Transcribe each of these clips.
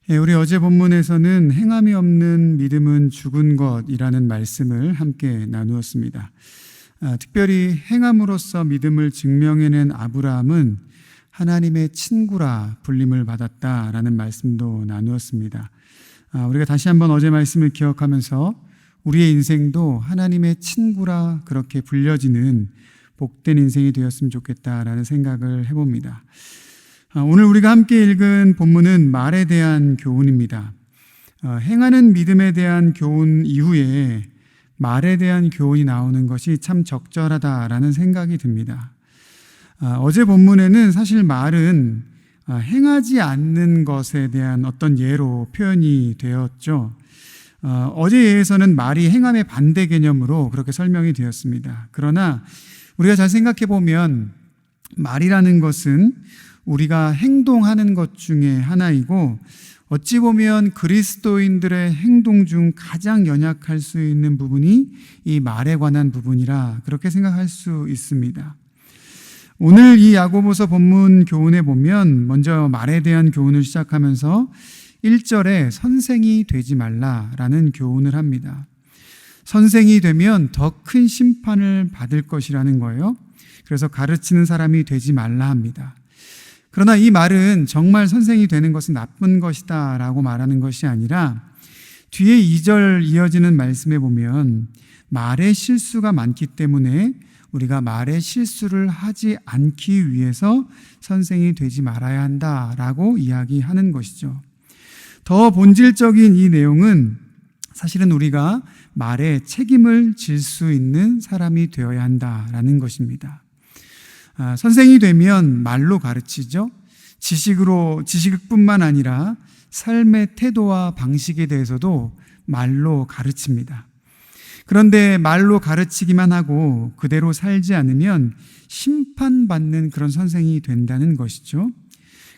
우리 어제 본문에서는 행함이 없는 믿음은 죽은 것이라는 말씀을 함께 나누었습니다. 특별히 행함으로써 믿음을 증명해낸 아브라함은 하나님의 친구라 불림을 받았다라는 말씀도 나누었습니다. 우리가 다시 한번 어제 말씀을 기억하면서 우리의 인생도 하나님의 친구라 그렇게 불려지는 복된 인생이 되었으면 좋겠다라는 생각을 해봅니다. 오늘 우리가 함께 읽은 본문은 말에 대한 교훈입니다. 행하는 믿음에 대한 교훈 이후에 말에 대한 교훈이 나오는 것이 참 적절하다라는 생각이 듭니다. 어제 본문에는 사실 말은 행하지 않는 것에 대한 어떤 예로 표현이 되었죠. 어제 예에서는 말이 행함의 반대 개념으로 그렇게 설명이 되었습니다. 그러나 우리가 잘 생각해 보면 말이라는 것은 우리가 행동하는 것 중에 하나이고 어찌 보면 그리스도인들의 행동 중 가장 연약할 수 있는 부분이 이 말에 관한 부분이라 그렇게 생각할 수 있습니다. 오늘 이 야고보서 본문 교훈에 보면 먼저 말에 대한 교훈을 시작하면서 1절에 선생이 되지 말라라는 교훈을 합니다. 선생이 되면 더 큰 심판을 받을 것이라는 거예요. 그래서 가르치는 사람이 되지 말라 합니다. 그러나 이 말은 정말 선생이 되는 것은 나쁜 것이다 라고 말하는 것이 아니라 뒤에 2절 이어지는 말씀에 보면 말의 실수가 많기 때문에 우리가 말의 실수를 하지 않기 위해서 선생이 되지 말아야 한다라고 이야기하는 것이죠. 더 본질적인 이 내용은 사실은 우리가 말에 책임을 질 수 있는 사람이 되어야 한다라는 것입니다. 선생이 되면 말로 가르치죠. 지식뿐만 아니라 삶의 태도와 방식에 대해서도 말로 가르칩니다. 그런데 말로 가르치기만 하고 그대로 살지 않으면 심판받는 그런 선생이 된다는 것이죠.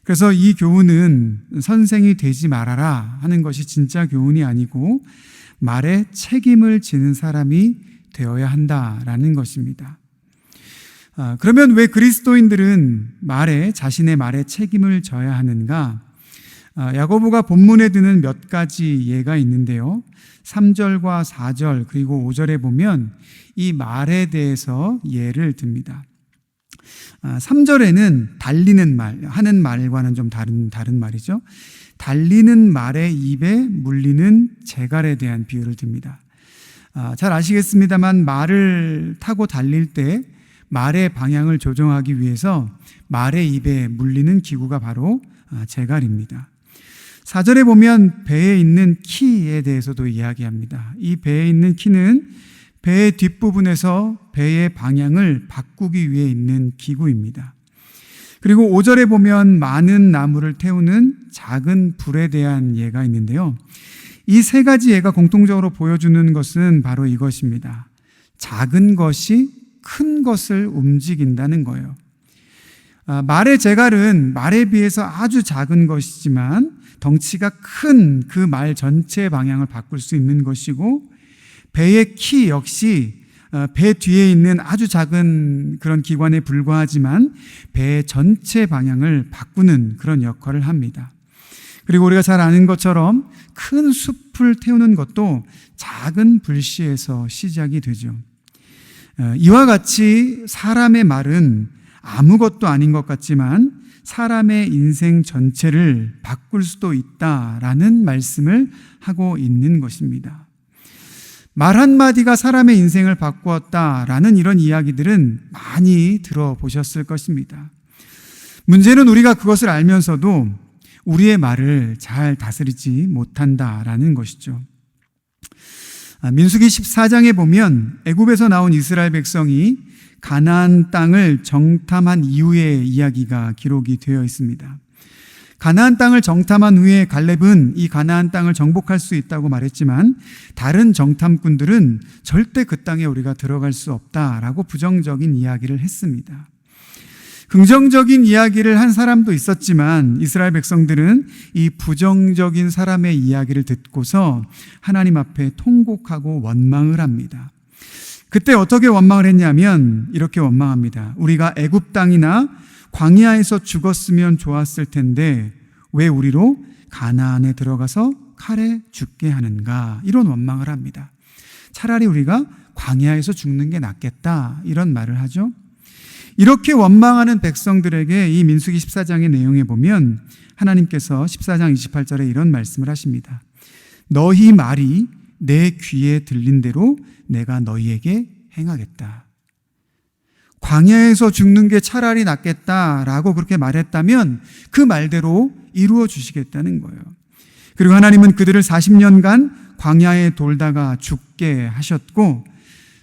그래서 이 교훈은 선생이 되지 말아라 하는 것이 진짜 교훈이 아니고 말에 책임을 지는 사람이 되어야 한다라는 것입니다. 그러면 왜 그리스도인들은 자신의 말에 책임을 져야 하는가? 야고보가 본문에 드는 몇 가지 예가 있는데요. 3절과 4절 그리고 5절에 보면 이 말에 대해서 예를 듭니다. 3절에는 달리는 말, 하는 말과는 좀 다른 말이죠. 달리는 말의 입에 물리는 재갈에 대한 비유를 듭니다. 잘 아시겠습니다만 말을 타고 달릴 때 말의 방향을 조정하기 위해서 말의 입에 물리는 기구가 바로 재갈입니다. 4절에 보면 배에 있는 키에 대해서도 이야기합니다. 이 배에 있는 키는 배의 뒷부분에서 배의 방향을 바꾸기 위해 있는 기구입니다. 그리고 5절에 보면 많은 나무를 태우는 작은 불에 대한 예가 있는데요. 이 세 가지 예가 공통적으로 보여주는 것은 바로 이것입니다. 작은 것이 큰 것을 움직인다는 거예요. 말의 재갈은 말에 비해서 아주 작은 것이지만 덩치가 큰 그 말 전체의 방향을 바꿀 수 있는 것이고 배의 키 역시 배 뒤에 있는 아주 작은 그런 기관에 불과하지만 배 전체 방향을 바꾸는 그런 역할을 합니다. 그리고 우리가 잘 아는 것처럼 큰 숲을 태우는 것도 작은 불씨에서 시작이 되죠. 이와 같이 사람의 말은 아무것도 아닌 것 같지만 사람의 인생 전체를 바꿀 수도 있다라는 말씀을 하고 있는 것입니다. 말 한마디가 사람의 인생을 바꾸었다라는 이런 이야기들은 많이 들어보셨을 것입니다. 문제는 우리가 그것을 알면서도 우리의 말을 잘 다스리지 못한다라는 것이죠. 민수기 14장에 보면 애굽에서 나온 이스라엘 백성이 가나안 땅을 정탐한 이후의 이야기가 기록이 되어 있습니다. 가나안 땅을 정탐한 후에 갈렙은 이 가나안 땅을 정복할 수 있다고 말했지만 다른 정탐꾼들은 절대 그 땅에 우리가 들어갈 수 없다라고 부정적인 이야기를 했습니다. 긍정적인 이야기를 한 사람도 있었지만 이스라엘 백성들은 이 부정적인 사람의 이야기를 듣고서 하나님 앞에 통곡하고 원망을 합니다. 그때 어떻게 원망을 했냐면 이렇게 원망합니다. 우리가 애굽 땅이나 광야에서 죽었으면 좋았을 텐데 왜 우리로 가나안에 들어가서 칼에 죽게 하는가, 이런 원망을 합니다. 차라리 우리가 광야에서 죽는 게 낫겠다, 이런 말을 하죠. 이렇게 원망하는 백성들에게 이 민수기 14장의 내용에 보면 하나님께서 14장 28절에 이런 말씀을 하십니다. 너희 말이 내 귀에 들린 대로 내가 너희에게 행하겠다. 광야에서 죽는 게 차라리 낫겠다라고 그렇게 말했다면 그 말대로 이루어 주시겠다는 거예요. 그리고 하나님은 그들을 40년간 광야에 돌다가 죽게 하셨고,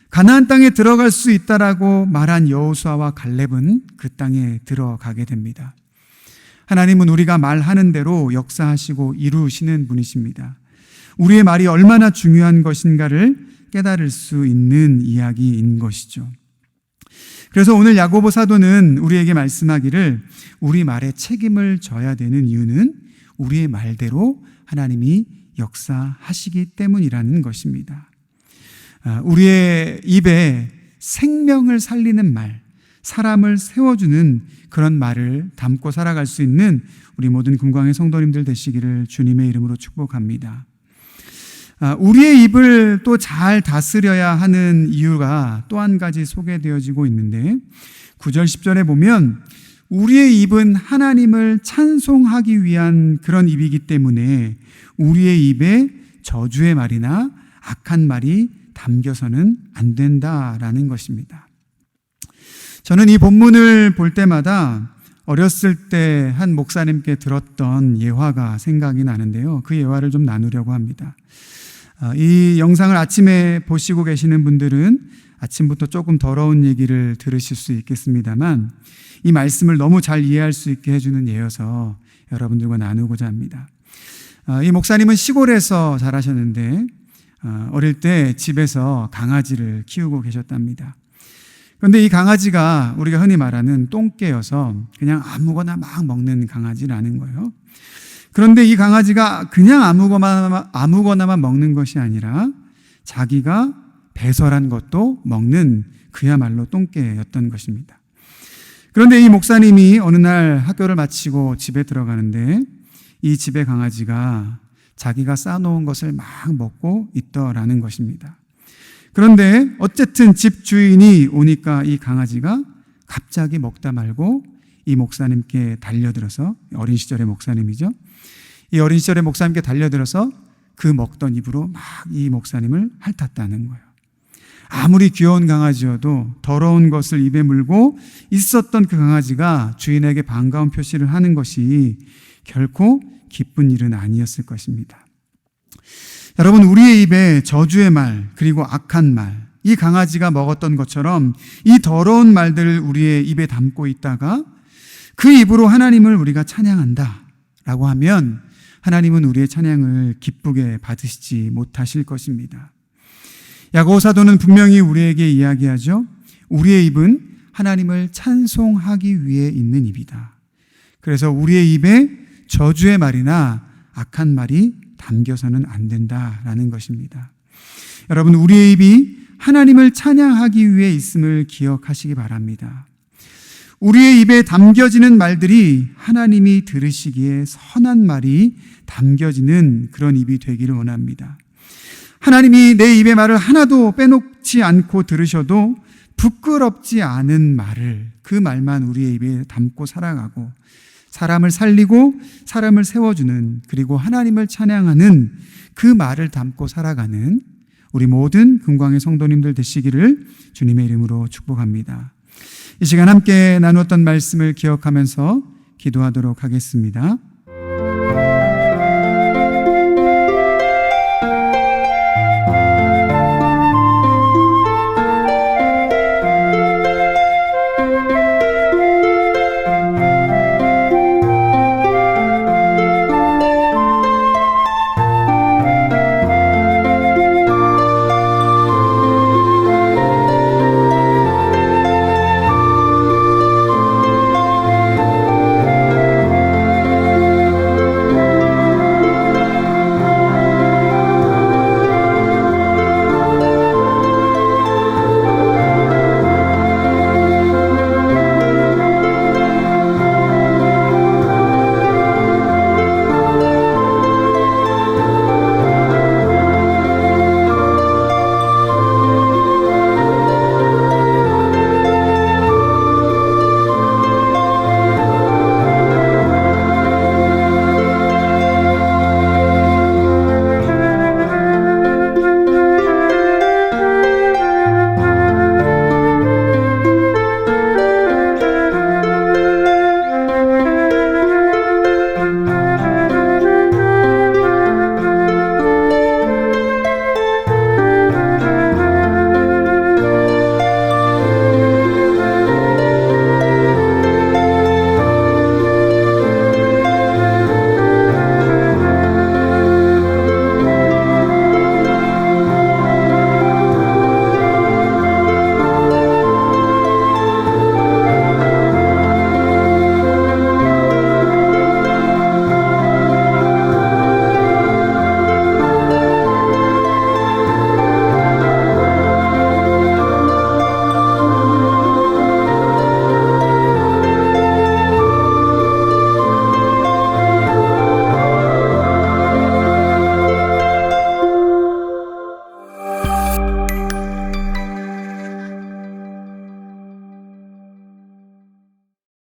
가나안 땅에 들어갈 수 있다라고 말한 여호수아와 갈렙은 그 땅에 들어가게 됩니다. 하나님은 우리가 말하는 대로 역사하시고 이루시는 분이십니다. 우리의 말이 얼마나 중요한 것인가를 깨달을 수 있는 이야기인 것이죠. 그래서 오늘 야고보 사도는 우리에게 말씀하기를 우리 말에 책임을 져야 되는 이유는 우리의 말대로 하나님이 역사하시기 때문이라는 것입니다. 우리의 입에 생명을 살리는 말, 사람을 세워주는 그런 말을 담고 살아갈 수 있는 우리 모든 금광의 성도님들 되시기를 주님의 이름으로 축복합니다. 우리의 입을 또 잘 다스려야 하는 이유가 또 한 가지 소개되어지고 있는데 9절 10절에 보면 우리의 입은 하나님을 찬송하기 위한 그런 입이기 때문에 우리의 입에 저주의 말이나 악한 말이 담겨서는 안 된다라는 것입니다. 저는 이 본문을 볼 때마다 어렸을 때 한 목사님께 들었던 예화가 생각이 나는데요. 그 예화를 좀 나누려고 합니다. 이 영상을 아침에 보시고 계시는 분들은 아침부터 조금 더러운 얘기를 들으실 수 있겠습니다만 이 말씀을 너무 잘 이해할 수 있게 해주는 예여서 여러분들과 나누고자 합니다. 이 목사님은 시골에서 자라셨는데 어릴 때 집에서 강아지를 키우고 계셨답니다. 그런데 이 강아지가 우리가 흔히 말하는 똥개여서 그냥 아무거나 막 먹는 강아지라는 거예요. 그런데 이 강아지가 그냥 아무거나만 먹는 것이 아니라 자기가 배설한 것도 먹는 그야말로 똥개였던 것입니다. 그런데 이 목사님이 어느 날 학교를 마치고 집에 들어가는데 이 집의 강아지가 자기가 싸놓은 것을 막 먹고 있더라는 것입니다. 그런데 어쨌든 집 주인이 오니까 이 강아지가 갑자기 먹다 말고 이 목사님께 달려들어서, 어린 시절의 목사님이죠. 이 어린 시절의 목사님께 달려들어서 그 먹던 입으로 막 이 목사님을 핥았다는 거예요. 아무리 귀여운 강아지여도 더러운 것을 입에 물고 있었던 그 강아지가 주인에게 반가운 표시를 하는 것이 결코 기쁜 일은 아니었을 것입니다. 여러분, 우리의 입에 저주의 말 그리고 악한 말, 이 강아지가 먹었던 것처럼 이 더러운 말들을 우리의 입에 담고 있다가 그 입으로 하나님을 우리가 찬양한다 라고 하면 하나님은 우리의 찬양을 기쁘게 받으시지 못하실 것입니다. 야고보 사도는 분명히 우리에게 이야기하죠. 우리의 입은 하나님을 찬송하기 위해 있는 입이다. 그래서 우리의 입에 저주의 말이나 악한 말이 담겨서는 안 된다라는 것입니다. 여러분, 우리의 입이 하나님을 찬양하기 위해 있음을 기억하시기 바랍니다. 우리의 입에 담겨지는 말들이 하나님이 들으시기에 선한 말이 담겨지는 그런 입이 되기를 원합니다. 하나님이 내 입의 말을 하나도 빼놓지 않고 들으셔도 부끄럽지 않은 말을, 그 말만 우리의 입에 담고 살아가고 사람을 살리고 사람을 세워주는, 그리고 하나님을 찬양하는 그 말을 담고 살아가는 우리 모든 금광의 성도님들 되시기를 주님의 이름으로 축복합니다. 이 시간 함께 나누었던 말씀을 기억하면서 기도하도록 하겠습니다.